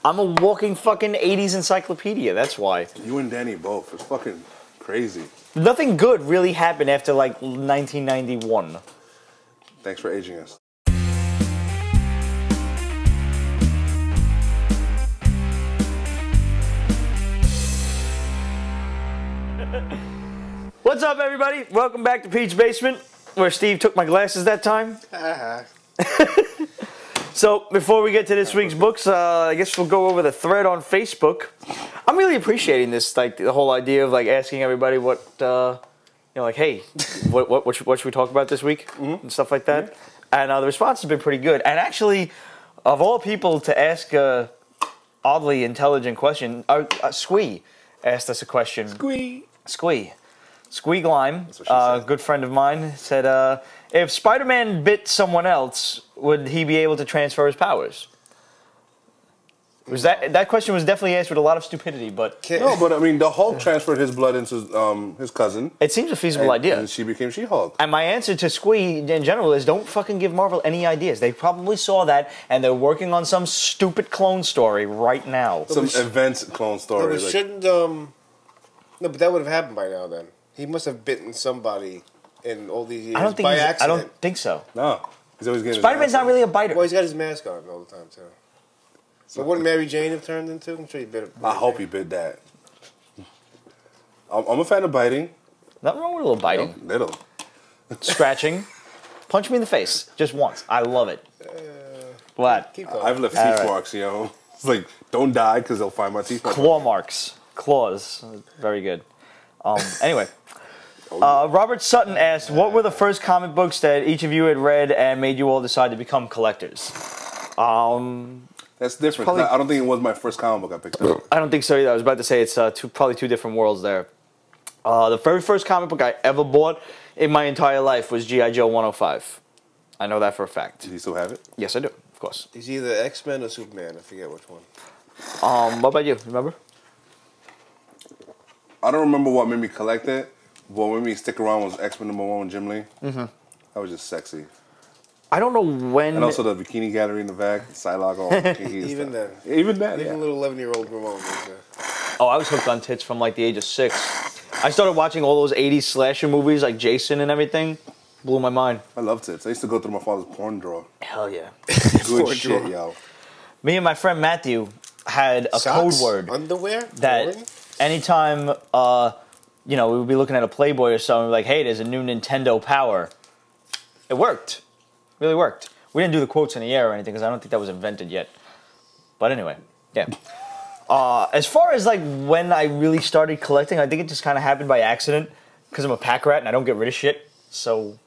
I'm a walking fucking 80s encyclopedia, that's why. You and Danny both. It's fucking crazy. Nothing good really happened after like 1991. Thanks for aging us. What's up, everybody? Welcome back to Pete's Basement, where Steve took my glasses that time. So, before we get to this week's books, I guess we'll go over the thread on Facebook. I'm really appreciating this, like, the whole idea of, like, asking everybody what, you know, like, hey, what should we talk about this week? And stuff like that. And the response has been pretty good. And actually, of all people to ask a oddly intelligent question, Squee asked us a question. Squee Glime, a good friend of mine, said, if Spider-Man bit someone else, would he be able to transfer his powers? That question was definitely answered with a lot of stupidity, but... No, but I mean, the Hulk transferred his blood into his cousin. It seems a feasible idea. And she became She-Hulk. And my answer to Squee, in general, is don't fucking give Marvel any ideas. They probably saw that, and they're working on some stupid clone story right now. Some events clone story. No, but shouldn't, no, but that would have happened by now, then. He must have bitten somebody in all these years by accident. I don't think so. No. He's always getting Spider-Man's not really a biter. Well, he's got his mask on all the time, too. So what would Mary Jane have turned into? I'm sure he bit it. I hope he bit that. I'm a fan of biting. Nothing wrong with a little biting. Little. Scratching. Punch me in the face. Just once. I love it. What? Keep going. I've left teeth marks, you know. It's like, don't die because they'll find my teeth marks. Claw marks. Claws. Very good. Anyway. Robert Sutton asked, what were the first comic books that each of you had read and made you all decide to become collectors? That's different. Probably, I don't think it was my first comic book I picked up. I don't think so either. I was about to say it's probably two different worlds there. The very first comic book I ever bought in my entire life was G.I. Joe 105. I know that for a fact. Do you still have it? Yes, I do. Of course. He's either X-Men or Superman. I forget which one. What about you? Remember? I don't remember what made me collect it. What made me stick around was X-Men #1 with Jim Lee. That was just sexy. I don't know when... And also the bikini gallery in the back, Psylocke, all kinky Even then. Even that, Even little 11-year-old Ramon was there. Oh, I was hooked on tits from like the age of 6. I started watching all those 80s slasher movies like Jason and everything. Blew my mind. I love tits. I used to go through my father's porn drawer. Hell yeah. Good shit, yo. Me and my friend Matthew had a code word. Underwear? That anytime, you know, we would be looking at a Playboy or something, like, hey, there's a new Nintendo Power. It worked. Really worked. We didn't do the quotes in the air or anything because I don't think that was invented yet. But anyway, yeah. As far as like when I really started collecting, I think it just kind of happened by accident because I'm a pack rat and I don't get rid of shit. So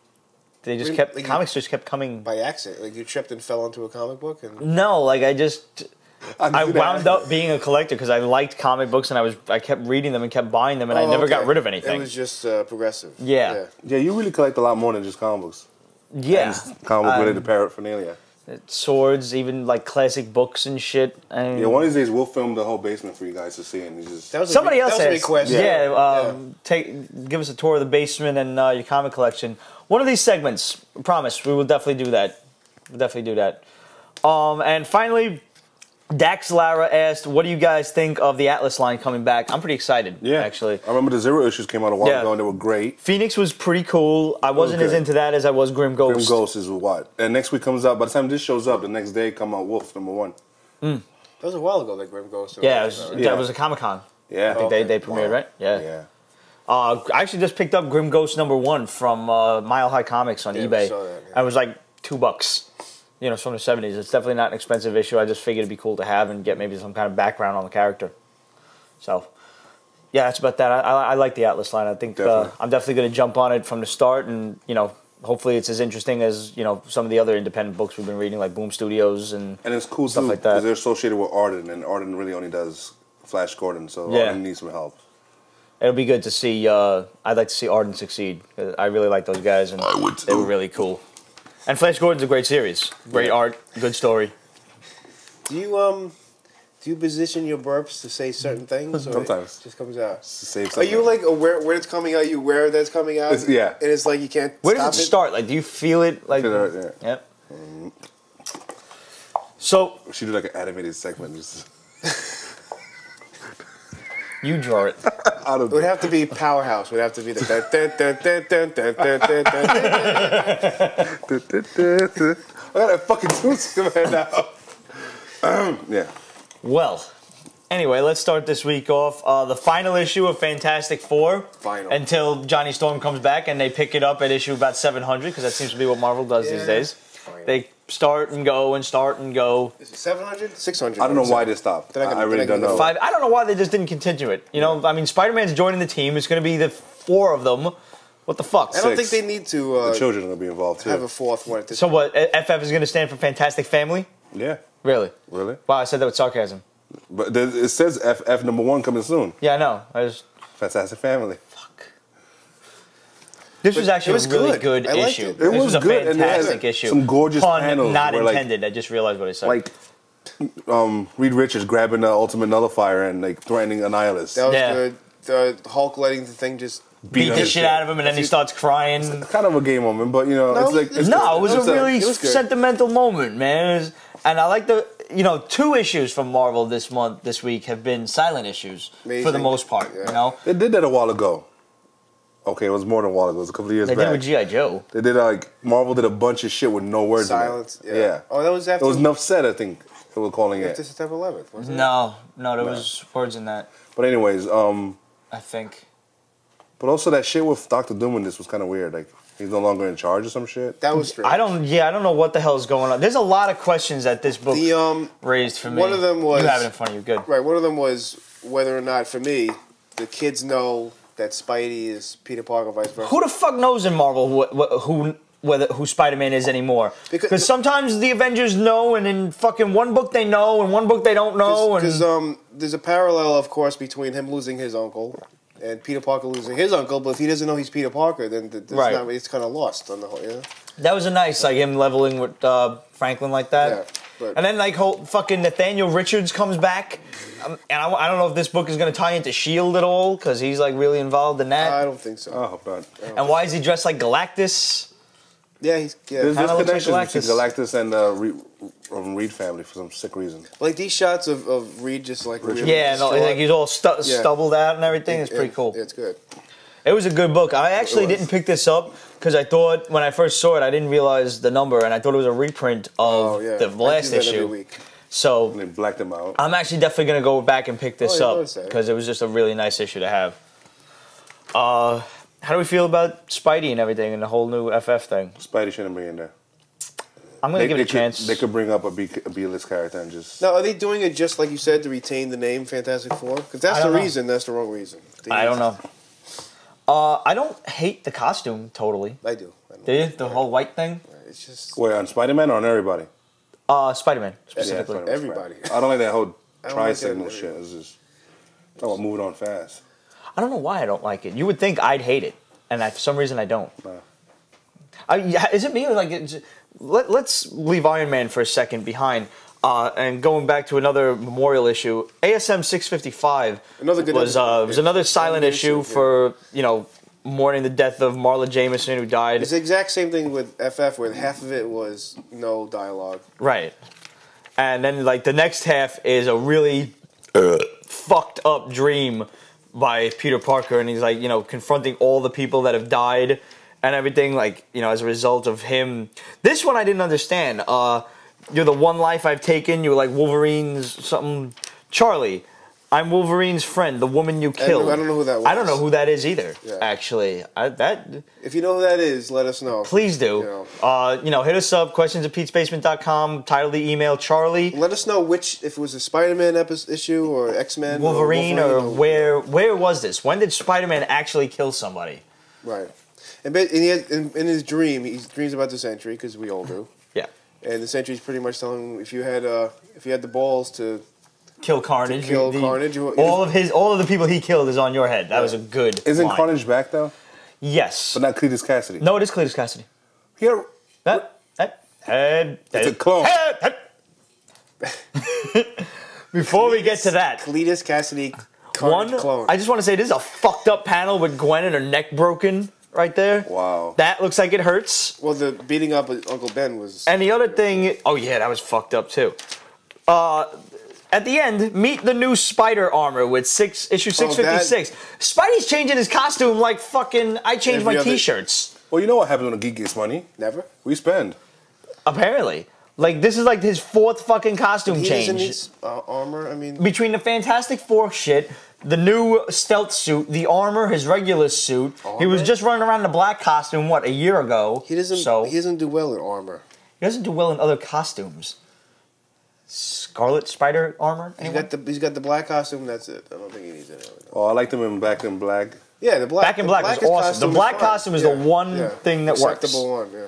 they just kept, like comics just kept coming. By accident? Like you tripped and fell onto a comic book? And No, like I wound up being a collector because I liked comic books and I kept reading them and kept buying them and I never got rid of anything. It was just progressive. Yeah. Yeah, you really collect a lot more than just comic books. Yeah. Comic book related paraphernalia. Swords, even like classic books and shit. And yeah, one of these days we'll film the whole basement for you guys to see, and you just somebody else has requested. Give us a tour of the basement and your comic collection. One of these segments, I promise, we will definitely do that. We'll definitely do that. And finally, Dax Lara asked, what do you guys think of the Atlas line coming back? I'm pretty excited, actually. I remember the Zero issues came out a while ago, and they were great. Phoenix was pretty cool. I wasn't as into that as I was Grim Ghost. Grim Ghost is what? And next week comes out, by the time this shows up, the next day come out Wolf #1. That was a while ago, that Grim Ghost. Yeah, that was a Comic-Con. Yeah. I think they premiered, right? Yeah. I actually just picked up Grim Ghost #1 from Mile High Comics on eBay. Saw that, I was like $2. You know, it's from the 70s. It's definitely not an expensive issue. I just figured it'd be cool to have and get maybe some kind of background on the character. So, yeah, that's about that. I like the Atlas line. I think I'm definitely going to jump on it from the start, and you know, hopefully it's as interesting as you know some of the other independent books we've been reading, like Boom Studios and it's cool stuff too, like that. Because they're associated with Arden, and Arden really only does Flash Gordon, so Arden needs some help. It'll be good to see. I'd like to see Arden succeed. I really like those guys, and they were really cool. And Flash Gordon's a great series. Great art, good story. Do you position your burps to say certain things? Or Sometimes. It just comes out. Are you like aware when it's coming out, you aware that's coming out? And it's like you can't Where does it start? Like, do you feel it? Like, yeah. Yep. So... We should do like an animated segment. Just You draw it. I don't It would know. have to be Powerhouse. It would have to be the. I got a fucking tooth in my now. Yeah. Well, anyway, let's start this week off. The final issue of Fantastic Four. Final. Until Johnny Storm comes back and they pick it up at issue about 700, because that seems to be what Marvel does these days. Final. They start and go and start and go. Is it 700? 600. I don't know why they stopped. Did I get- I really did I don't get know. I don't know why they just didn't continue it. You know, I mean, Spider-Man's joining the team. It's going to be the 4 of them. What the fuck? I don't Six. think they need The to children are gonna be involved too. have a fourth one at this So what? FF is going to stand for Fantastic Family? Yeah. Really? Really? Wow, I said that with sarcasm. But it says FF #1 coming soon. Yeah, I know. I just Fantastic Family. fuck. This was actually it was a really good. good I liked issue. it. It This was a good, and it had fantastic issue. some gorgeous Pun panels not where, like- intended. I just realized what I said. Like, Reed Richards grabbing the Ultimate Nullifier and like threatening a nihilist. That was Yeah. good. The Hulk letting the thing just beat the his shit out of him, and then he starts crying. Kind of a gay moment, but you know, No, it's like it's No, it was It a really was good. sentimental moment, man. And I like you know, 2 issues from Marvel this week have been silent issues for the Amazing. most part. Yeah. You know, they did that a while ago. Okay, it was more than a while ago. It was a couple of years they back. did with GI Joe. They did like Marvel did a bunch of shit with no words silence. in it. Yeah. Oh, that was after. It was enough said, I think they were calling after it. September 11th, wasn't it? No, there was words in that. But anyways, I think. but also that shit with Doctor Doom in this was kind of weird. Like he's no longer in charge or some shit. That was strange. I don't know what the hell's going on. There's a lot of questions that this book The raised for me. one of them was- you have it in front of you. Good. Right. One of them was whether or not, for me, the kids know that Spidey is Peter Parker, vice versa. Who the fuck knows in Marvel who Spider-Man is anymore? Because- Because sometimes the Avengers know, and in fucking one book they know, and one book they don't know. Because And there's a parallel, of course, between him losing his uncle and Peter Parker losing his uncle. But if he doesn't know he's Peter Parker, then Right. it's kind of lost on the whole. Yeah. that was a nice, like him leveling with Franklin like that. Yeah, but- And then like fucking Nathaniel Richards comes back, and I don't know if this book is gonna tie into Shield at all, because he's like really involved in that. I don't think so. I hope not. And why is he dressed like Galactus? Yeah, There's Kinda looks like connections between Galactus. Galactus and the Reed family for some sick reason. like these shots of Reed just like really Yeah, no, distraught. like he's all Yeah. stubbled out and everything. It's pretty cool. Yeah, it's good. It was a good book. I actually It was. didn't pick this up because I thought when I first saw it, I didn't realize the number, and I thought it was a reprint of Oh yeah, the I last do that every issue. week. So And they blacked him out. I'm actually definitely gonna go back and pick this Oh, yeah, up notice that. because it was just a really nice issue to have. How do we feel about Spidey and everything and the whole new FF thing? Spidey shouldn't be in there. I'm gonna give it a could- chance. They could bring up a B-list character and just. Now, are they doing it just like you said to retain the name Fantastic Four? Because that's I the don't know. reason. That's the wrong reason. I don't know. I don't hate the costume totally. I do. I know. Do you? The whole white thing? It's just Wait, on Spider-Man or on everybody? Spider-Man Yeah, specifically. Spider-Man's Everybody. fine. I don't like that whole I don't like tri-signal that shit. It's just talking about moving on fast. I don't know why I don't like it. You would think I'd hate it, and for some reason I don't. Nah. Is it me? Or like, let's leave Iron Man for a second behind, and going back to another Memorial issue. ASM 655 Another good was episode. was another silent Silent issue issue, yeah. for mourning the death of Marla Jameson, who died. It's the exact same thing with FF, where half of it was no dialogue. Right. And then, like, the next half is a really fucked up dream by Peter Parker, and he's, like, confronting all the people that have died and everything, like, as a result of him. This one I didn't understand. You're the one life I've taken. You're like Wolverine's something. Charlie, I'm Wolverine's friend, the woman you killed. I don't know who that was. I don't know who that is either, Yeah. actually. If you know who that is, let us know. Please do. Hit us up, questions@petespacement.com, title the email Charlie, Let us know if it was a Spider-Man issue or X-Men, Wolverine, or where was this? When did Spider-Man actually kill somebody? Right. And in his dream, he dreams about the Sentry, because we all do. Yeah. And the Sentry's pretty much telling him if you had the balls to Kill Carnage. kill Carnage, all of the people he killed is on your head. That was a good Isn't line. Carnage back though? Yes. But not Cletus Cassidy. No, it is Cletus Cassidy. Here, It's a clone. Before we get to that, Cletus Cassidy Carnage clone. I just want to say this is a fucked up panel with Gwen and her neck broken right there. Wow. That looks like it hurts. Well, the beating up of Uncle Ben was. And the other thing, oh yeah, that was fucked up too. at the end, meet the new Spider armor with issue 656. Spidey's changing his costume like fucking I change my t-shirts. Well, you know what happens when a geek gets money? Never. We spend. Apparently. Like, this is like his 4th fucking costume change. He doesn't need armor, I mean... Between the Fantastic Four shit, the new stealth suit, the armor, his regular suit. Armor? He was just running around in a black costume, what, a year ago? He doesn't do well in armor. He doesn't do well in other costumes. Scarlet Spider armor? He's got the black costume, that's it. I don't think he needs it. Oh, I like them in Back in Black. Yeah, the black. Back in Black was awesome. The black costume is the one thing that works. Acceptable one, yeah.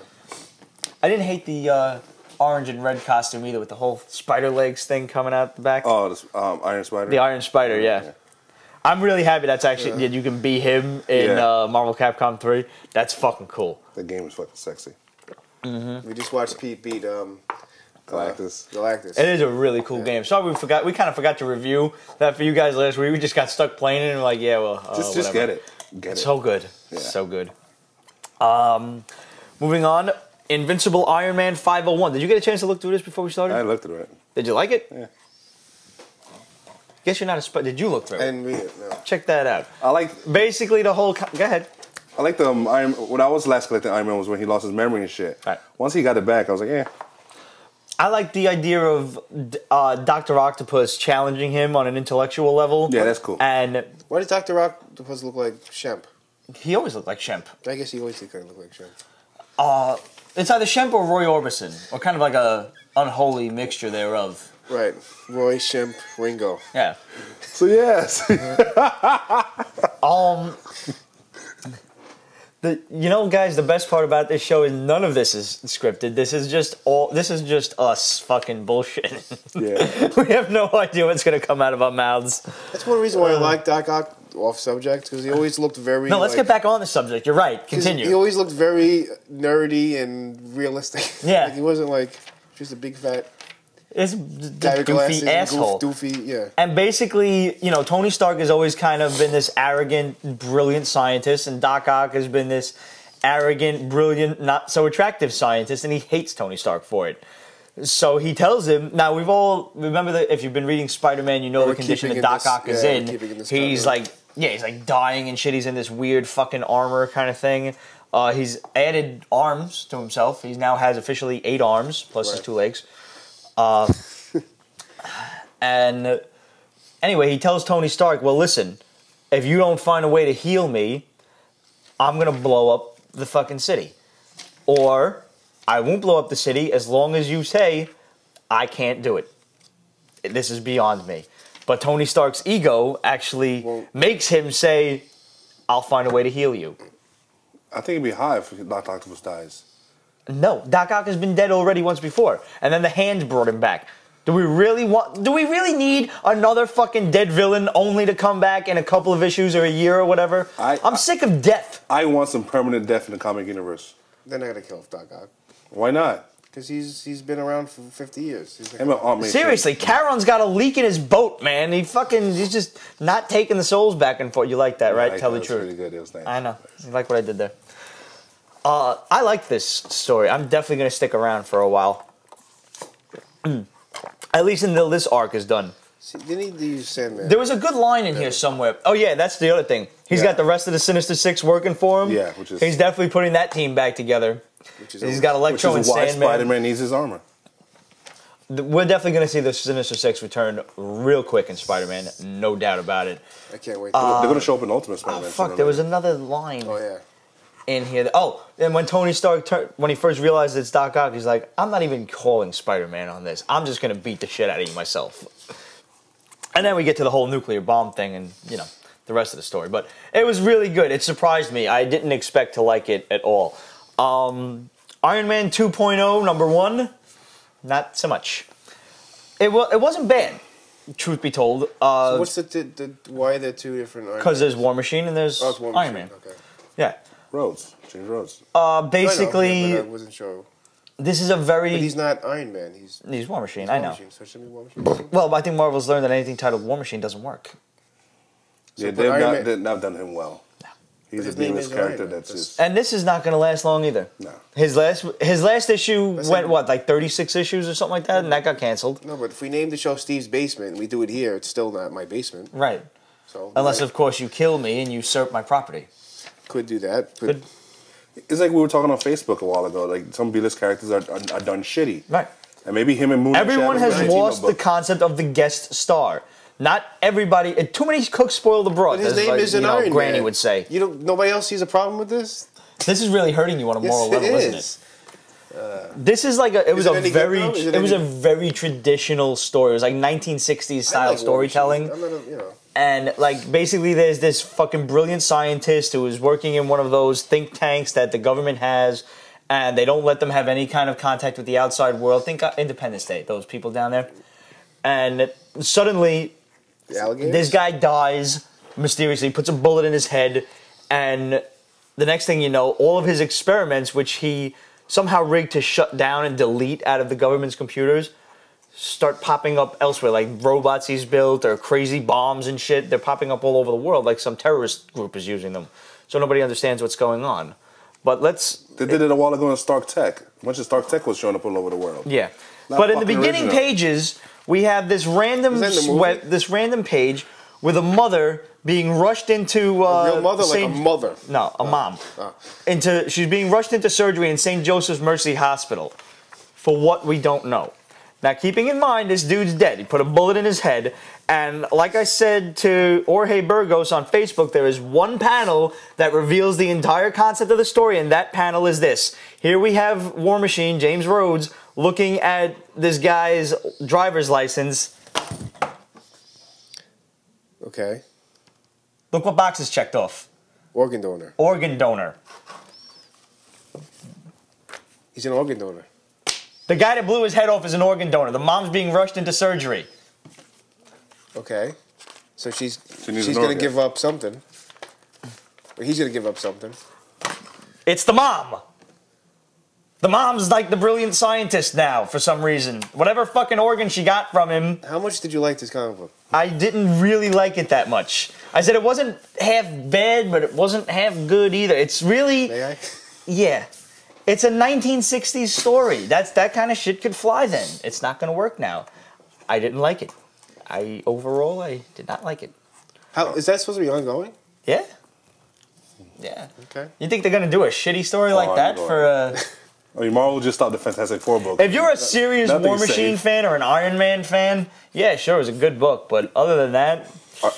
I didn't hate the orange and red costume either with the whole spider legs thing coming out the back. Oh, the Iron Spider? The Iron Spider, yeah. I'm really happy that's actually, you can be him in Marvel Capcom 3. That's fucking cool. The game is fucking sexy. We just watched Pete beat Galactus. It is a really cool game. Sorry we kind of forgot to review that for you guys last week. We just got stuck playing it and we're like, yeah, well, just get it. It's so good. Yeah. So good. Moving on, Invincible Iron Man 501. Did you get a chance to look through this before we started? I looked through it. Did you like it? Yeah. Guess you're not a spider. Did you look through it? I didn't read it, no. Check that out. I like... Basically the whole... Go ahead. I like the when I was last collecting Iron Man was when he lost his memory and shit. Right. Once he got it back, I was like, yeah. I like the idea of Dr. Octopus challenging him on an intellectual level. Yeah, that's cool. And why does Dr. Octopus look like Shemp? He always looked like Shemp. I guess he always did kind of look like Shemp. It's either Shemp or Roy Orbison, or kind of like a unholy mixture thereof. Right. Roy, Shemp, Ringo. Yeah. So yes. Guys, the best part about this show is none of this is scripted. This is just us fucking bullshit. Yeah. We have no idea what's gonna come out of our mouths. That's one reason why I like Doc Ock off subject, because he always looked very... No, let's get back on the subject. You're right. Continue. He always looked very nerdy and realistic. Yeah. Like, he wasn't like just a big fat... It's guy with goofy asshole. Doofy, yeah. And basically, Tony Stark has always kind of been this arrogant, brilliant scientist, and Doc Ock has been this arrogant, brilliant, not so attractive scientist, and he hates Tony Stark for it. So he tells him, now we've all, remember that if you've been reading Spider-Man, you know the condition that Doc Ock is in. He's like, he's like dying and shit, he's in this weird fucking armor kind of thing. He's added arms to himself. He now has officially 8 arms, plus his 2 legs. And anyway, he tells Tony Stark, well, listen, if you don't find a way to heal me, I'm going to blow up the fucking city. Or I won't blow up the city as long as you say I can't do it. This is beyond me. But Tony Stark's ego actually makes him say, I'll find a way to heal you. I think it'd be high if Dr. Octopus dies. No, Doc Ock has been dead already once before, and then the Hand brought him back. Do we really need another fucking dead villain only to come back in a couple of issues or a year or whatever? I'm sick of death. I want some permanent death in the comic universe. They're not gonna kill Doc Ock. Why not? Because he's been around for 50 years. Seriously, Charon's got a leak in his boat, man. He's just not taking the souls back and forth. You like that, right? Tell the truth. Really good. It was nice. I know. You like what I did there. I like this story. I'm definitely going to stick around for a while. At least until this arc is done. See, they need to use Sandman. There was a good line in here somewhere. Oh, yeah, that's the other thing. He's got the rest of the Sinister Six working for him. Yeah, he's definitely putting that team back together. He's got Electro and Sandman. Spider-Man needs his armor. We're definitely going to see the Sinister Six return real quick in Spider-Man. No doubt about it. I can't wait. They're going to show up in Ultimate Spider-Man. Oh, fuck, there was another line. Oh, yeah. In here. Oh, and when Tony Stark, when he first realized it's Doc Ock, he's like, I'm not even calling Spider-Man on this. I'm just going to beat the shit out of you myself. And then we get to the whole nuclear bomb thing and, the rest of the story. But it was really good. It surprised me. I didn't expect to like it at all. Iron Man 2.0, number 1, not so much. It wasn't bad, truth be told. So what's why are there 2 different Iron Because there's War Machine and there's Iron Man. Okay. Yeah. Rhodes. Change Rhodes. Basically, but I wasn't sure. This is a very... But he's not Iron Man. He's War Machine, I know. Machine, so it should be War Machine. Well, I think Marvel's learned that anything titled War Machine doesn't work. Yeah, they've not done him well. No. He's His a name B-list is character Ryan. that's just... And this is not going to last long either. No. His last issue That's went, like- what, like 36 issues or something like that? And that got canceled. No, but if we name the show Steve's Basement and we do it here, it's still not my basement. Right. So Unless, of course, you kill me and usurp my property. could do that. Could. It's like we were talking on Facebook a while ago. Like, some B-list characters are done shitty. Right. And maybe him and Moon... Everyone Shadow has got a team lost up, the but- concept of the guest star. Not everybody... Too many cooks spoil the broth, But his as, name like, isn't Iron Granny Man. would say. Nobody else sees a problem with this? This is really hurting you on a moral Yes, level, it isn't is. it? This is like it was it a any good, very though? Is it it was a any- very traditional story. It was like 1960s I style like War storytelling. Machine. I'm not a, And like basically there's this fucking brilliant scientist who is working in one of those think tanks that the government has, and they don't let them have any kind of contact with the outside world. Think Independence Day, those people down there. And suddenly the alligators? this guy dies mysteriously, puts a bullet in his head, and the next thing you know, all of his experiments, which he somehow rigged to shut down and delete out of the government's computers, start popping up elsewhere, like robots he's built or crazy bombs and shit. They're popping up all over the world, like some terrorist group is using them. So nobody understands what's going on. But They did it a while ago in Stark Tech. A bunch of Stark Tech was showing up all over the world. Yeah. Not But in the fucking beginning original. pages, we have this random Is that in the movie? this random page with a mother being rushed into A real mother, like a Saint- mother. No, a mom. Oh. She's being rushed into surgery in St. Joseph's Mercy Hospital for what we don't know. Now, keeping in mind, this dude's dead. He put a bullet in his head. And like I said to Jorge Burgos on Facebook, there is one panel that reveals the entire concept of the story, and that panel is this. Here we have War Machine, James Rhodes, looking at this guy's driver's license. Okay. Look what box is checked off. Organ donor. Organ donor. He's an organ donor. The guy that blew his head off is an organ donor. The mom's being rushed into surgery. Okay. So she's needs an going to organ. give up something. Or he's going to give up something. It's the mom. The mom's like the brilliant scientist now, for some reason. Whatever fucking organ she got from him, How much did you like this comic book? I didn't really like it that much. I said it wasn't half bad, but it wasn't half good either. It's really, May I? yeah. It's a 1960s story. That kind of shit could fly then. It's not going to work now. I didn't like it. Overall, I did not like it. How is that supposed to be ongoing? Yeah. Yeah. Okay. You think they're going to do a shitty story like that Ongoing. for a... I mean, Marvel just stopped the Fantastic Four book. If you're a serious Nothing's War Machine safe. fan or an Iron Man fan, yeah, sure, it's a good book. But other than that,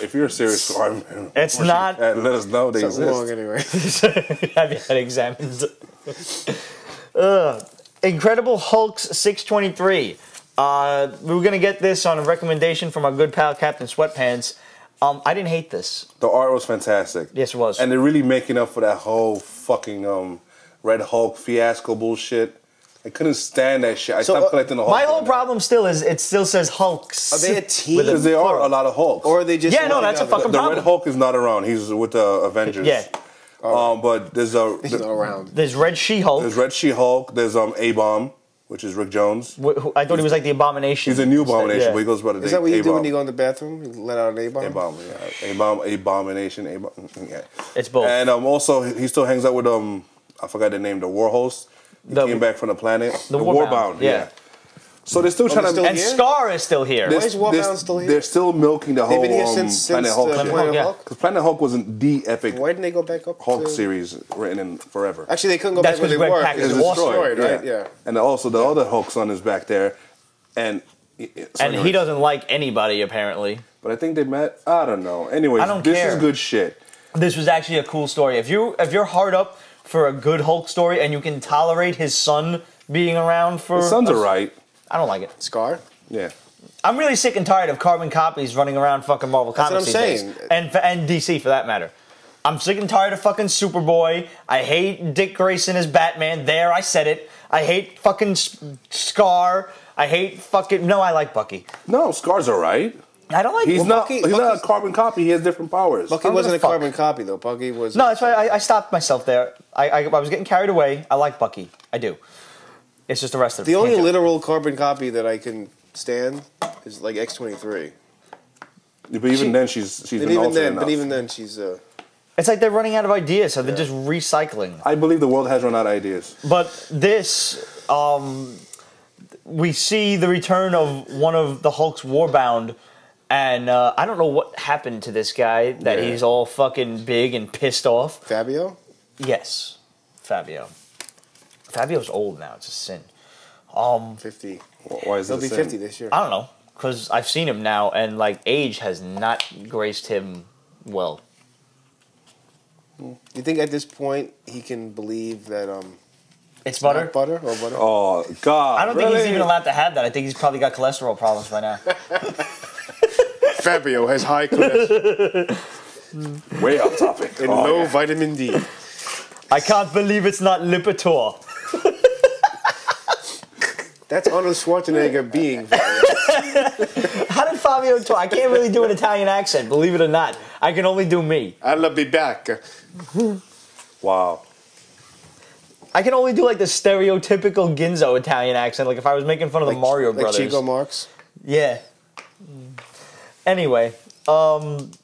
If you're a serious Iron Man, It's not- let us know they Something wrong exist. anyway. have you had examined? Incredible Hulk's 623. We were going to get this on a recommendation from our good pal Captain Sweatpants. I didn't hate this. The art was fantastic. Yes, it was. And they're really making up for that whole fucking Red Hulk fiasco bullshit. I couldn't stand that shit. I stopped collecting the Hulk. My whole problem still is it still says Hulks. Are they a team? Because there are a lot of Hulks. Or are they just... Yeah, no, that's a together? fucking the problem. Red Hulk is not around. He's with the Avengers. Yeah. But He's not around. There's Red She-Hulk. there's Red She-Hulk. There's A-Bomb, which is Rick Jones. Who I thought he was like the Abomination. He's a new Abomination, Yeah. but he goes by the Is that what you do A-Bomb. when you go in the bathroom? You let out an A-bomb? A-Bomb, yeah. A-Bomb, Abomination, A-Bomb. Yeah. It's both. And also, he still hangs out with, I forgot the name, the War Host. He came back from the planet. The Warbound, yeah. So they're still trying they're to... still And here? Scar is still here. Why is Warbound still here? They're still milking the They've whole been here since Planet Hulk shit. Planet Yeah. Hulk? Because Planet Hulk wasn't the epic Why didn't they go back up Hulk to... series written in forever. Actually, they couldn't go That's back where they because Greg were. Pak is because it was awesome. destroyed, right? Yeah. And also the other Hulk son is back there. And He doesn't like anybody, apparently. But I think they met. I don't know. Anyways, I don't this care. is good shit. This was actually a cool story. If you're hard up for a good Hulk story and you can tolerate his son being around for... The sons are right. I don't like it. Scar? Yeah. I'm really sick and tired of carbon copies running around fucking Marvel That's Comics what I'm these saying. days. And DC, for that matter. I'm sick and tired of fucking Superboy. I hate Dick Grayson as Batman. There, I said it. I hate fucking Scar. I hate fucking... No, I like Bucky. No, Scar's all right. I don't like... He's not. Bucky- He's not a Bucky's- carbon copy. He has different powers. Bucky I don't wasn't a give a fuck. carbon copy, though. Bucky was... No, that's why I stopped myself there. I was getting carried away. I like Bucky. I do. It's just the rest of The it. only Can't do it. literal carbon copy that I can stand is like X-23. But even then, she's And been even altered then, enough. but even then, she's It's like they're running out of ideas, so they're just recycling. I believe the world has run out of ideas. But this, we see the return of one of the Hulk's Warbound, and I don't know what happened to this guy that he's all fucking big and pissed off. Fabio? Yes, Fabio. Fabio's old now. It's a sin. 50. Why is it He'll be 50 this year. I don't know, because I've seen him now, and like age has not graced him well. You think at this point he can believe that It's butter? not butter or butter? Oh, God. I don't think he's even allowed to have that. I think he's probably got cholesterol problems by now. Fabio has high cholesterol Way off topic. and low vitamin D. I can't believe it's not Lipitor. That's Arnold Schwarzenegger being Fabio. How did Fabio talk? I can't really do an Italian accent, believe it or not. I can only do me. I'll be back. Wow. I can only do like the stereotypical Ginzo Italian accent, like if I was making fun of the Mario like Brothers. Chico Marx. Yeah. Anyway, not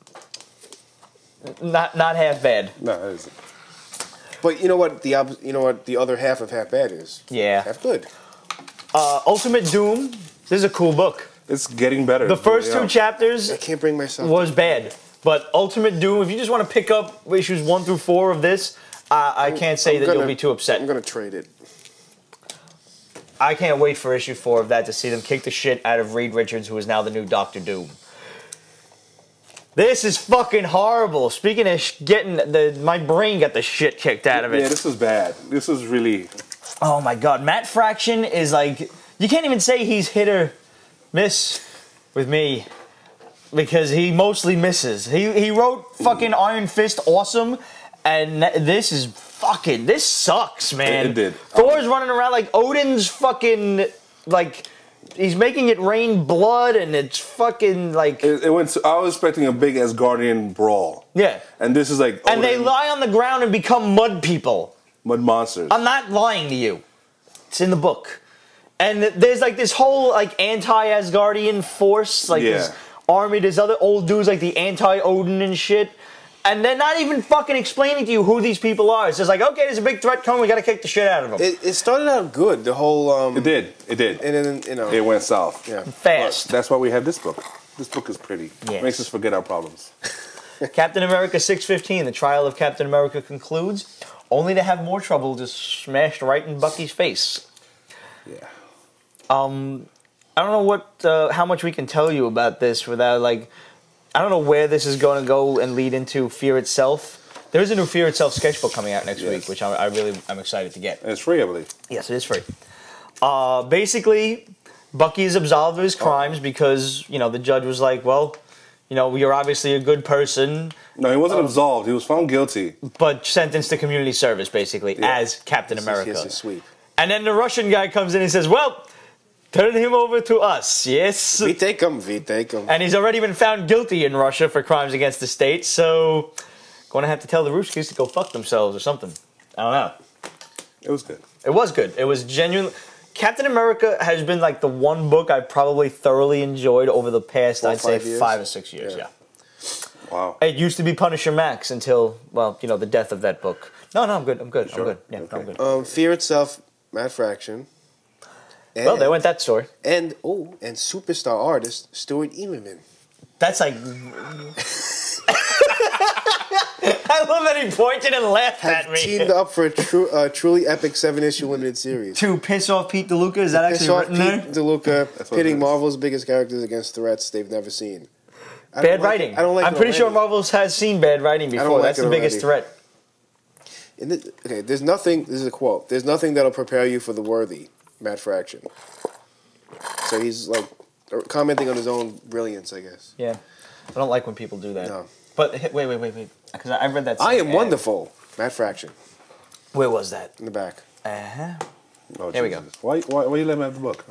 half bad. No, it isn't. But you know what the other half of half bad is? Yeah. Half good. Ultimate Doom. This is a cool book. It's getting better. The first two chapters I can't bring myself. was bad, but Ultimate Doom. If you just want to pick up issues 1 through 4 of this, I can't say that you'll be too upset. I'm gonna trade it. I can't wait for issue 4 of that to see them kick the shit out of Reed Richards, who is now the new Doctor Doom. This is fucking horrible. Speaking of my brain got the shit kicked out of it. Yeah, this is bad. This is really... Oh my god, Matt Fraction is like, you can't even say he's hit or miss with me, because he mostly misses. He wrote fucking Iron Fist awesome, and this sucks, man. It did. Thor's running around like Odin's fucking, like, he's making it rain blood, and it's fucking like... I was expecting a big Asgardian brawl. Yeah. And this is like... And they lie on the ground and become mud people. Mud monsters. I'm not lying to you. It's in the book. And there's like this whole like anti-Asgardian force, like this army, there's other old dudes like the anti-Odin and shit. And they're not even fucking explaining to you who these people are. It's just like, okay, there's a big threat coming, we gotta kick the shit out of them. It started out good, the whole... It did. And then, you know... It went south. Yeah. Fast. But that's why we have this book. This book is pretty. Yes. Makes us forget our problems. Captain America 615, the trial of Captain America concludes, only to have more trouble just smashed right in Bucky's face. Yeah. I don't know how much we can tell you about this without, like, I don't know where this is going to go and lead into Fear Itself. There's a new Fear Itself sketchbook coming out next week, which I'm excited to get. And it's free, I believe. Yes, it is free. Basically, Bucky is absolved of his crimes because, you know, the judge was like, well, you know, you're obviously a good person. No, he wasn't absolved. He was found guilty. But sentenced to community service, basically, as Captain America. Yes, it's sweet. And then the Russian guy comes in and says, well, turn him over to us, yes? We take him. And he's already been found guilty in Russia for crimes against the state, so going to have to tell the Ruskies to go fuck themselves or something. I don't know. It was good. It was good. It was genuine. Captain America has been like the one book I've probably thoroughly enjoyed over the past, I'd say, 5 or 6 years, yeah. Wow. It used to be Punisher Max until, well, you know, the death of that book. No, I'm good. Sure? I'm good. Yeah, okay. I'm good. Fear Itself, Matt Fraction. And, well, they went that story. And superstar artist Stuart Emerman. That's like... I love that he pointed and laughed at me. Teamed up for a truly epic 7-issue limited series. To piss off Pete DeLuca? Is that actually written there? Pete DeLuca pitting Marvel's biggest characters against threats they've never seen. Bad writing. I'm pretty sure Marvel has seen bad writing before. That's the biggest threat. There's nothing, this is a quote, there's nothing that'll prepare you for the worthy, Matt Fraction. So he's like commenting on his own brilliance, I guess. Yeah. I don't like when people do that. No. But wait. Because I read that. I am wonderful, Matt Fraction. Where was that? In the back. Uh-huh. Oh, there we go. Why you let me have the book?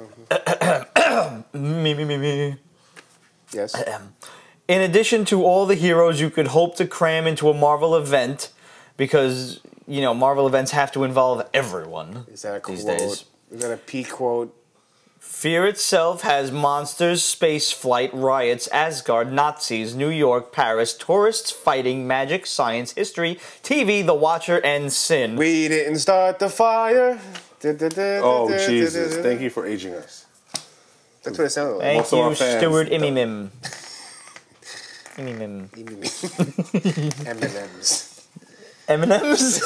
Me. Yes. In addition to all the heroes you could hope to cram into a Marvel event, because, you know, Marvel events have to involve everyone. Is that a quote? these days. Is that a P quote? Fear itself has monsters, space flight, riots, Asgard, Nazis, New York, Paris, tourists, fighting, magic, science, history, TV, The Watcher, and sin. We didn't start the fire. Oh, Jesus. Thank you for aging us. That's what it sounded like. Thank Most of our you, fans Stuart don't. Imimim. Imimim. M&M's. M&M's?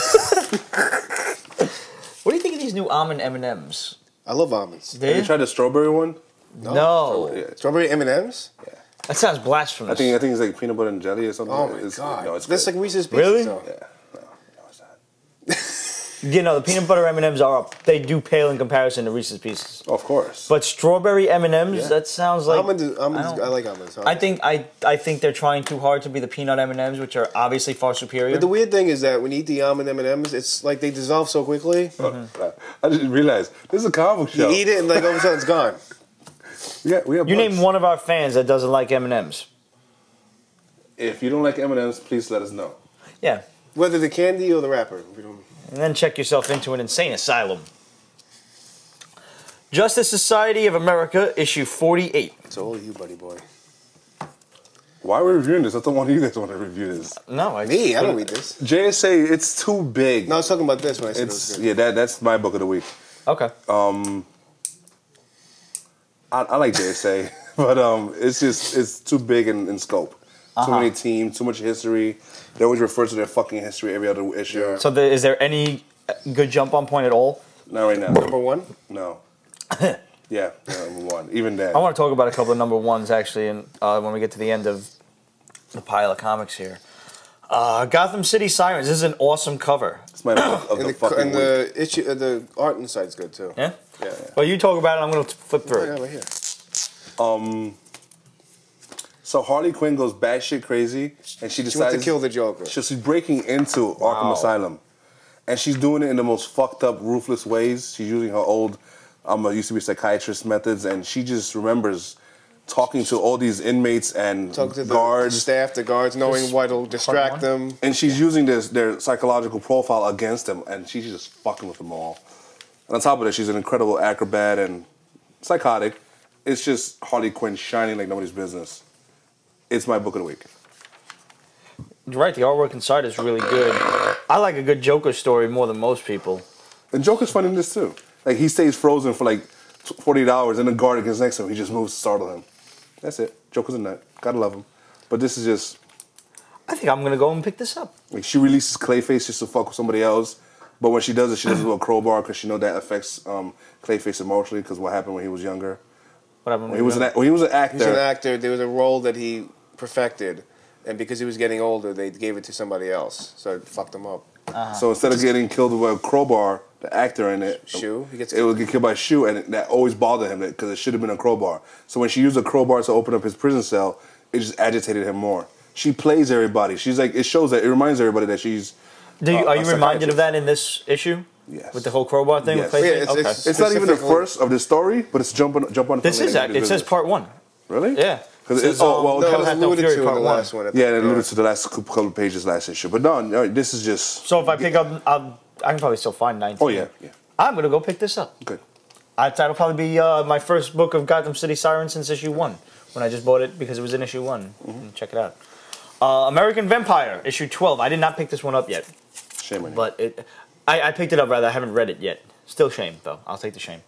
What do you think of these new almond M&M's? I love almonds. Have you tried the strawberry one? No. Yeah. Strawberry M&M's? That sounds blasphemous. I think it's like peanut butter and jelly or something. Oh my It's- god. No, it's That's good. like Reese's Pieces. Really? Though. Yeah. No, it's not. You know, the peanut butter M&Ms are up. They do pale in comparison to Reese's Pieces. Of course. But strawberry M&Ms, Yeah. that sounds like... Almonds, I don't- I like almonds. I think they're trying too hard to be the peanut M&Ms, which are obviously far superior. But the weird thing is that when you eat the almond M&Ms, it's like they dissolve so quickly. I didn't realize this is a comic show. You eat it and like all of a sudden it's gone. We have You bugs. name one of our fans that doesn't like M&Ms. If you don't like M&Ms, please let us know. Yeah. Whether the candy or the wrapper. We don't... And then check yourself into an insane asylum. Justice Society of America, issue 48. It's all you, buddy boy. Why are we reviewing this? I thought one of you guys want to review this. No, I Me? I don't read this. JSA, it's too big. No, I was talking about this when I said It's it was good. yeah, that's my book of the week. Okay. I like JSA, but it's too big in scope. Too many teams, too much history. They always refer to their fucking history every other issue. So is there any good jump on point at all? Not right now. Number one? No. Yeah, number one. Even then. I want to talk about a couple of number ones actually, and when we get to the end of the pile of comics here. Gotham City Sirens. This is an awesome cover. It's my book of And the fucking and week. the issue, the art inside's good too. Yeah. Yeah. Well, you talk about it. I'm going to flip through. Yeah, it. right here. So Harley Quinn goes batshit crazy, and she She decides wants to kill the Joker. So she's breaking into Arkham Asylum, and she's doing it in the most fucked up, ruthless ways. She's using her old, used to be psychiatrist methods, and she just remembers talking to all these inmates and Talk to the guards. staff, the guards, knowing what'll distract them. And she's using their psychological profile against them, and she's just fucking with them all. And on top of that, she's an incredible acrobat and psychotic. It's just Harley Quinn shining like nobody's business. It's my book of the week. You're right. The artwork inside is really good. I like a good Joker story more than most people. And Joker's fun in this too. Like he stays frozen for like 48 hours, and the guard gets next to him. He just moves to startle him. That's it. Joker's a nut. Gotta love him. But this is just I think I'm going to go and pick this up. like she releases Clayface just to fuck with somebody else. But when she does it, she does it with a crowbar because she know that affects Clayface emotionally because what happened when he was younger. What happened When he was an actor. He was an actor. There was a role that he perfected, and because he was getting older, they gave it to somebody else. So it fucked him up. So instead of getting killed with a crowbar, the actor in it, Shoe? He gets it would get killed by a shoe, and that always bothered him because it should have been a crowbar. So when she used a crowbar to open up his prison cell, it just agitated him more. She plays everybody. She's like, it shows that, it reminds everybody that she's. Are you a reminded of psychiatrist. that in this issue? Yes. With the whole crowbar thing? Yes. With Clayface? Yeah, it's- It's not even the Specifically- first of the story, but it's jump on. This is it. It says part 1. Really? Yeah. Because It it's says, all well. No, it it kinda was had no alluded Fury to in part the one. last one. yeah, it alluded to the last couple of pages last issue. But no, this is just. So if I pick up, I can probably still find 19. Oh yeah. I'm going to go pick this up. Good. That'll probably be my first book of Gotham City Sirens since issue 1. When I just bought it because it was in issue 1. Check it out. American Vampire, issue 12. I did not pick this one up yet. Shame on you. But I picked it up rather. I haven't read it yet. Still shame, though. I'll take the shame.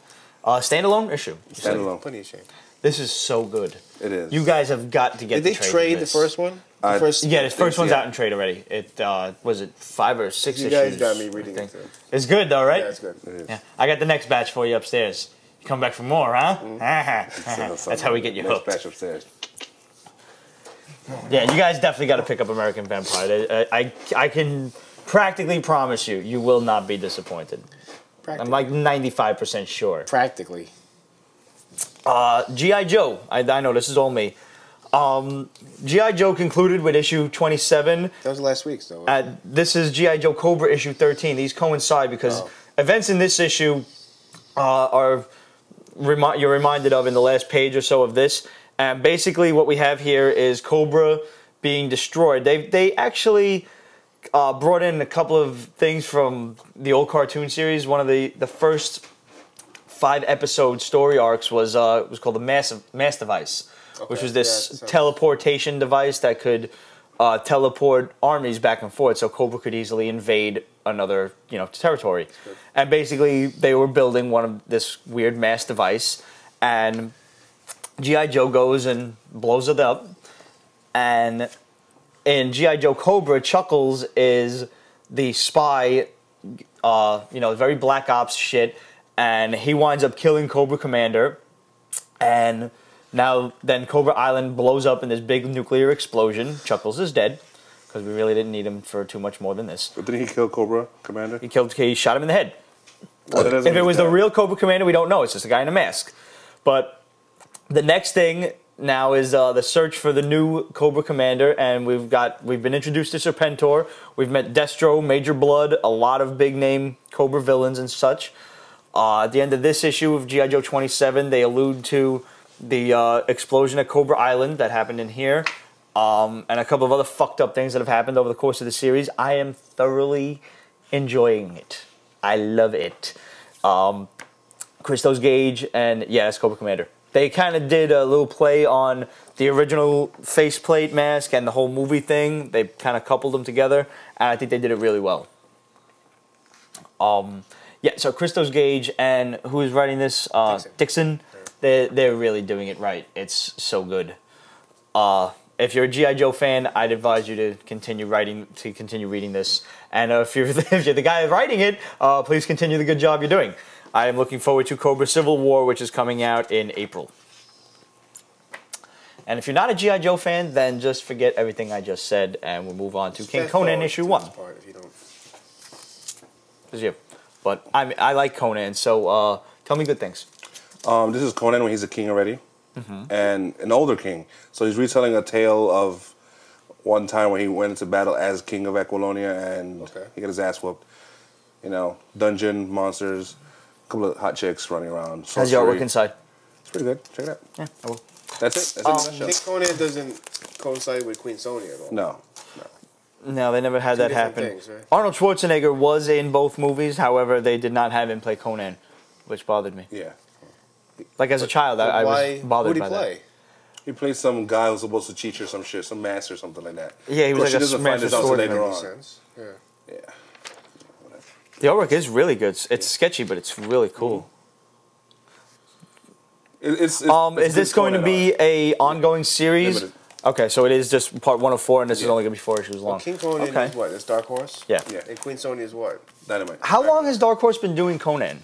Standalone issue. Standalone. Plenty of shame. This is so good. It is. You guys have got to get Did they the trade trade of the this. first one? I- Yeah, this first one's Yeah. out in trade already. It was it 5 or 6 You issues. guys got me reading I it. think. Too. It's good though, right? Yeah, it's good. It is. Yeah. I got the next batch for you upstairs. You come back for more, huh? That's how we get you Next hooked. batch upstairs. Yeah, you guys definitely got to pick up American Vampire. I can practically promise you, you will not be disappointed. I'm like 95% sure. Practically. G.I. Joe. I know this is all me. G.I. Joe concluded with issue 27. That was last week's though. This is G.I. Joe Cobra issue 13. These coincide because events in this issue you're reminded of in the last page or so of this. And basically what we have here is Cobra being destroyed. They actually brought in a couple of things from the old cartoon series. One of the first 5-episode story arcs was called the Mass Device, which was this teleportation device that could teleport armies back and forth, so Cobra could easily invade another territory. And basically, they were building this weird mass device, and G.I. Joe goes and blows it up, and in G.I. Joe Cobra, Chuckles is the spy, very Black Ops shit, and he winds up killing Cobra Commander, and then Cobra Island blows up in this big nuclear explosion. Chuckles is dead, because we really didn't need him for too much more than this. But didn't he kill Cobra Commander? He shot him in the head. If it was the real Cobra Commander, we don't know. It's just a guy in a mask. But the next thing now is the search for the new Cobra Commander, and we've been introduced to Serpentor. We've met Destro, Major Blood, a lot of big name Cobra villains and such. At the end of this issue of G.I. Joe 27, they allude to the explosion at Cobra Island that happened in here, and a couple of other fucked up things that have happened over the course of the series. I am thoroughly enjoying it. I love it. Christos Gage and that's Cobra Commander. They kind of did a little play on the original faceplate mask and the whole movie thing. They kind of coupled them together, and I think they did it really well. So Christos Gage and who is writing this? Dixon. They're really doing it right. It's so good. If you're a G.I. Joe fan, I'd advise you to continue reading this. And if you're the guy writing it, please continue the good job you're doing. I am looking forward to Cobra Civil War, which is coming out in April. And if you're not a G.I. Joe fan, then just forget everything I just said, and we'll move on to King Conan issue 1. But I like Conan, so tell me good things. This is Conan when he's a king already, and an older king. So he's retelling a tale of one time when he went into battle as king of Aquilonia, and he got his ass whooped. Dungeon, monsters, a couple of hot chicks running around. How's your artwork inside? It's pretty good. Check it out. Yeah, I will. That's it. King Conan doesn't coincide with Queen Sonya at all. No, they never had that happen. Things, right? Arnold Schwarzenegger was in both movies, however, they did not have him play Conan, which bothered me. Yeah. Like as a child, I was bothered by that. He played some guy who's supposed to teach her some shit, some master or something like that. Yeah, he was like a master swordsman. Later on. Yeah. The artwork is really good. It's sketchy, but it's really cool. It's is this going to be a ongoing series? Limited. Okay, so it is just part 1 of 4, and this is only going to be 4 issues long. King Conan is what? It's Dark Horse? Yeah. And Queen Sonya is what? Dynamite. How long has Dark Horse been doing Conan?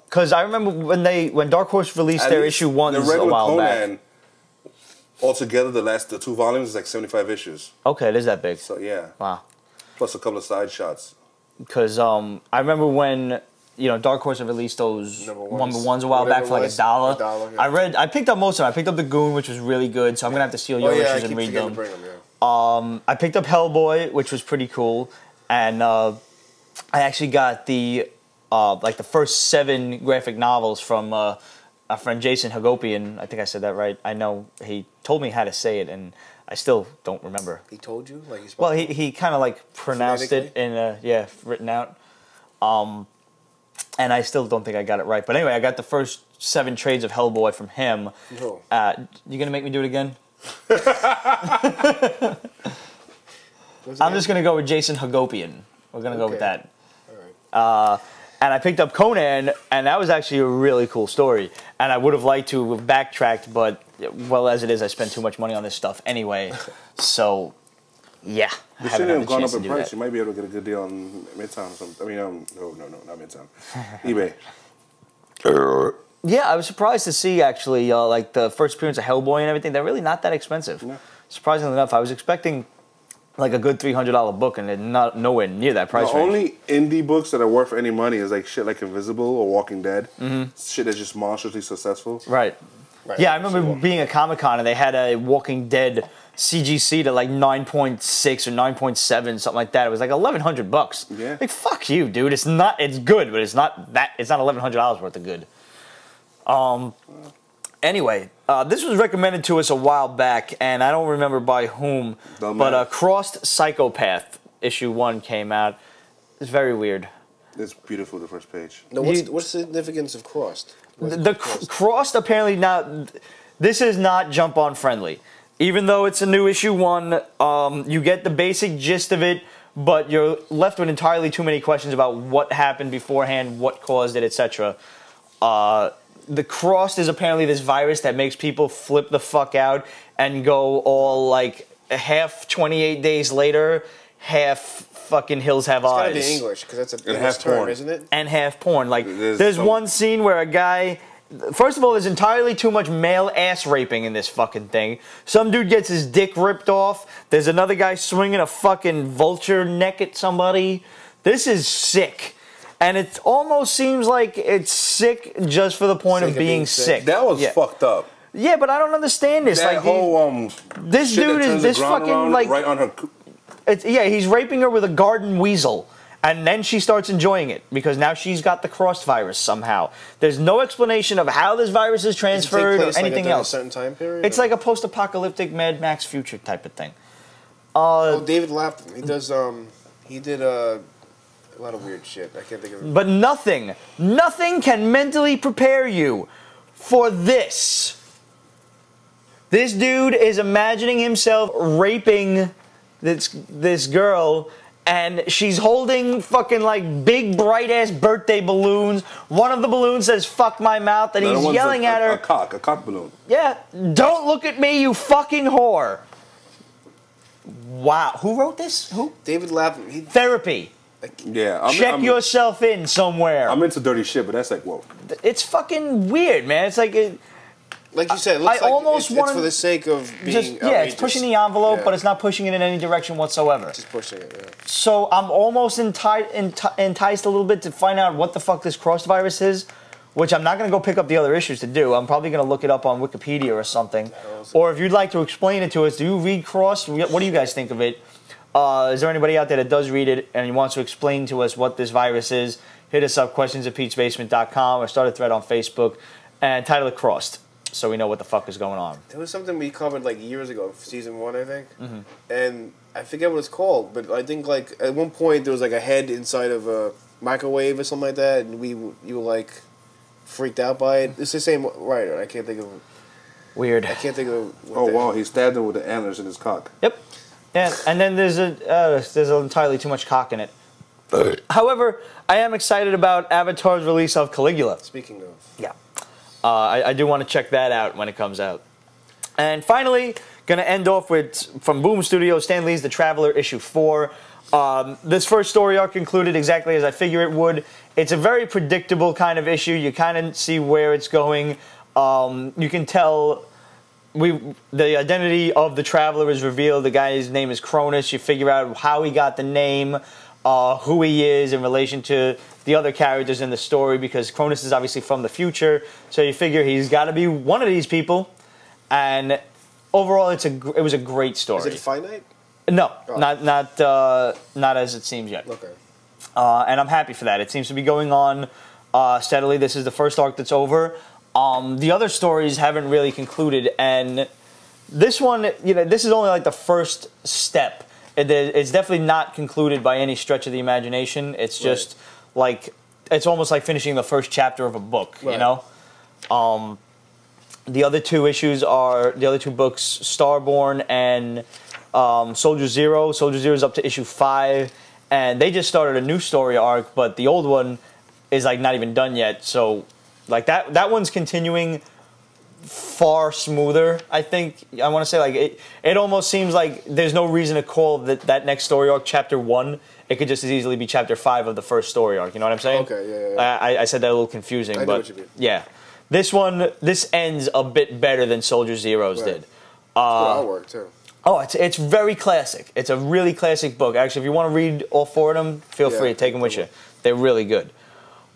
Because I remember when Dark Horse released their issue 1 a while Conan, back. Altogether, the 2 volumes is like 75 issues. Okay, it is that big. So yeah. Wow. Plus a couple of side shots. Because I remember when Dark Horse had released those number ones a while back for like $1. Yeah. I picked up most of them. I picked up the Goon, which was really good, so I'm gonna have to steal your issues and read them. I picked up Hellboy, which was pretty cool, and I actually got the first 7 graphic novels from our friend Jason Hagopian. I think I said that right. I know he told me how to say it, and I still don't remember. He told you? Well, he kind of like pronounced it in written out. And I still don't think I got it right. But anyway, I got the first 7 trades of Hellboy from him. No. You gonna make me do it again? I'm just gonna go with Jason Hagopian. We're gonna go with that. All right. And I picked up Conan, and that was actually a really cool story. And I would have liked to have backtracked, but as it is, I spent too much money on this stuff anyway. So, yeah. You shouldn't have gone up in price. You might be able to get a good deal on Midtown or something. I mean, no, not Midtown. eBay. Yeah, I was surprised to see, actually, like the first appearance of Hellboy and everything. They're really not that expensive. No. Surprisingly enough, I was expecting like a good $300 book, and they're nowhere near that price range. The only indie books that are worth any money is like shit like Invisible or Walking Dead. Shit that's just monstrously successful. Right. Yeah, I remember being at Comic-Con, and they had a Walking Dead CGC to like 9.6 or 9.7, something like that. It was like $1,100. Yeah. Like, fuck you, dude. It's good, but it's not $1,100 worth of good. Anyway, this was recommended to us a while back, and I don't remember by whom, but Crossed Psychopath issue 1 came out. It's very weird. It's beautiful, the first page. No, what's the significance of crossed? Crossed apparently not. This is not jump on friendly. Even though it's a new issue 1, you get the basic gist of it, but you're left with entirely too many questions about what happened beforehand, what caused it, etc. The Crossed is apparently this virus that makes people flip the fuck out and go all like half 28 days later, half fucking Hills Have Eyes. It's gotta be English, because that's a half term, porn. isn't it? And half porn. Like, there's one scene where a guy... First of all, there's entirely too much male ass raping in this fucking thing. Some dude gets his dick ripped off. There's another guy swinging a fucking vulture neck at somebody. This is sick. And it almost seems like it's sick just for the point of being sick. That was fucked up. Yeah, but I don't understand this. That like whole this dude is this fucking like right on her. he's raping her with a garden weasel. And then she starts enjoying it because now she's got the crossed virus somehow. There's no explanation of how this virus is transferred or anything else. A certain time period? It's like a post-apocalyptic Mad Max future type of thing. David Lapham. He does. He did a lot of weird shit. I can't think of it. But nothing can mentally prepare you for this. This dude is imagining himself raping this girl. And she's holding fucking like big bright ass birthday balloons. One of the balloons says "fuck my mouth," and he's yelling at her. A cock balloon. Yeah, don't look at me, you fucking whore. Wow, who wrote this? Who? David Lapham. Therapy. Yeah, Check yourself in somewhere. I'm into dirty shit, but that's like whoa. It's fucking weird, man. It's like like you said, it looks it's for the sake of being it's pushing the envelope, but it's not pushing it in any direction whatsoever. Just pushing it, yeah. So I'm almost enticed a little bit to find out what the fuck this crossed virus is, which I'm not going to go pick up the other issues to do. I'm probably going to look it up on Wikipedia or something. Or if you'd like to explain it to us, do you read Crossed? What do you guys think of it? Is there anybody out there that does read it and wants to explain to us what this virus is? Hit us up, questions@peachbasement.com, or start a thread on Facebook and title it Crossed, so we know what the fuck is going on. There was something we covered like years ago, season 1, I think. And I forget what it's called, but I think like at one point there was like a head inside of a microwave or something like that, and you were like freaked out by it. It's the same writer. I can't think of. Weird. I can't think of. Oh wow, he stabbed him with the antlers in his cock. Yep. Yeah, and then there's entirely too much cock in it. However, I am excited about Avatar's release of Caligula. Speaking of. Yeah. I do want to check that out when it comes out. And finally, going to end off with, from Boom Studios, Stan Lee's The Traveler, issue 4. This first story arc concluded exactly as I figure it would. It's a very predictable kind of issue. You kind of see where it's going. You can tell the identity of the Traveler is revealed. The guy's name is Cronus. You figure out how he got the name, who he is in relation to the other characters in the story, because Cronus is obviously from the future. So you figure he's got to be one of these people. And overall, it was a great story. Is it finite? No, not as it seems yet. Okay. And I'm happy for that. It seems to be going on steadily. This is the first arc that's over. The other stories haven't really concluded, and this one, this is only like the first step. It's definitely not concluded by any stretch of the imagination. It's just like, it's almost like finishing the first chapter of a book, you know? The other two issues are, the other two books, Starborn and Soldier Zero. Soldier Zero is up to issue 5, and they just started a new story arc, but the old one is like not even done yet. So like that one's continuing far smoother, I think. I want to say, like, it almost seems like there's no reason to call that next story arc chapter 1. It could just as easily be chapter 5 of the first story arc. You know what I'm saying? Okay, yeah. I said that a little confusing, I know but what you mean. Yeah, this ends a bit better than Soldier Zero's did. Good artwork too. Oh, it's very classic. It's a really classic book. Actually, if you want to read all 4 of them, feel free to take them with you. They're really good.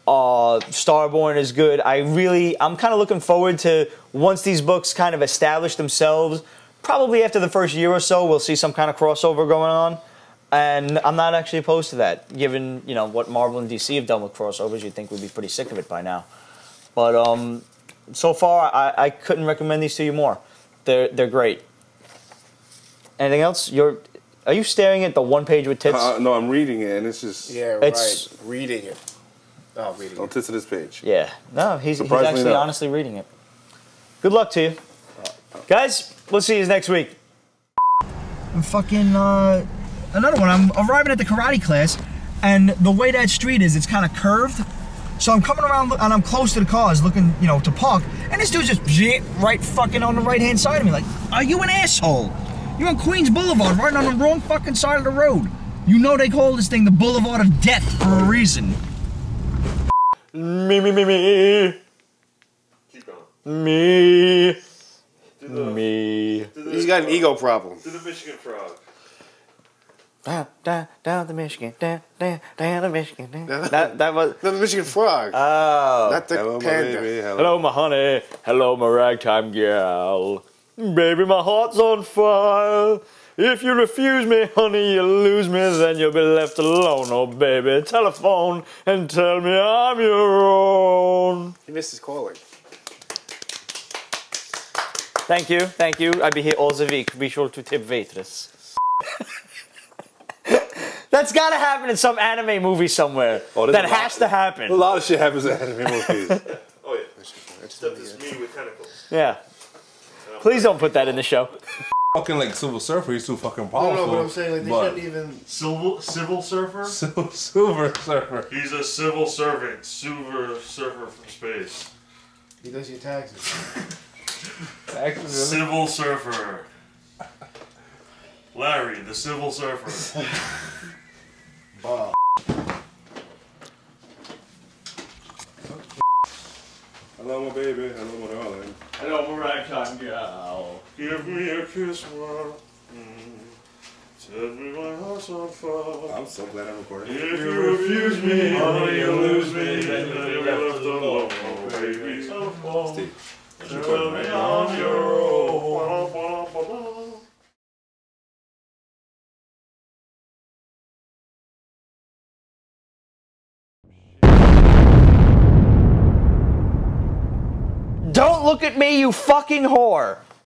Starborn is good. I'm kind of looking forward to, once these books kind of establish themselves, probably after the first year or so, we'll see some kind of crossover going on. And I'm not actually opposed to that, given, what Marvel and DC have done with crossovers. You'd think we'd be pretty sick of it by now. But so far, I couldn't recommend these to you more. They're great. Anything else? Are you staring at the one page with tits? No, I'm reading it, and it's just... Yeah, right. Reading it. Oh, reading Don't tits to this page. Yeah. No, he's Surprisingly actually no. honestly reading it. Good luck to you. Guys, we'll see you next week. Fucking, another one. I'm arriving at the karate class, and the way that street is, it's kind of curved. So I'm coming around, and I'm close to the cars, looking, you know, to park, and this dude's just right fucking on the right-hand side of me. Like, are you an asshole? You're on Queens Boulevard, right on the wrong fucking side of the road. You know they call this thing the Boulevard of Death for a reason. Me. Keep going. Me. He's got an ego problem. Do the Michigan frog. Down the Michigan, down the Michigan. That was. No, the Michigan frog. Oh. Not the Hello, my panda. baby. Hello, my honey. Hello, my ragtime gal. Baby, my heart's on fire. If you refuse me, honey, you lose me, then you'll be left alone. Oh, baby, telephone and tell me I'm your own. He missed his calling. Thank you. I'll be here all the week. Be sure to tip waitress. That's gotta happen in some anime movie somewhere. Oh, that has to happen. A lot of shit happens in anime movies. Oh, yeah. Except this me with tentacles. Yeah. Please don't put that in the show. Fucking like Silver Surfer, he's too fucking No, powerful. but I'm saying like they shouldn't even. Civil surfer? Silver Surfer. He's a civil servant. Silver surfer from space. He does your taxes. Civil surfer. Larry, the civil surfer. Bob. Hello, my baby. Hello, my darling. Hello, my ragtime gal. Give me a kiss, man. Tell me my heart's on fire. I'm so glad I'm recording. If you refuse me, honey, you lose me. Then you'll be left alone, oh, baby. Steve. Tell me I'm your own. Don't look at me, you fucking whore.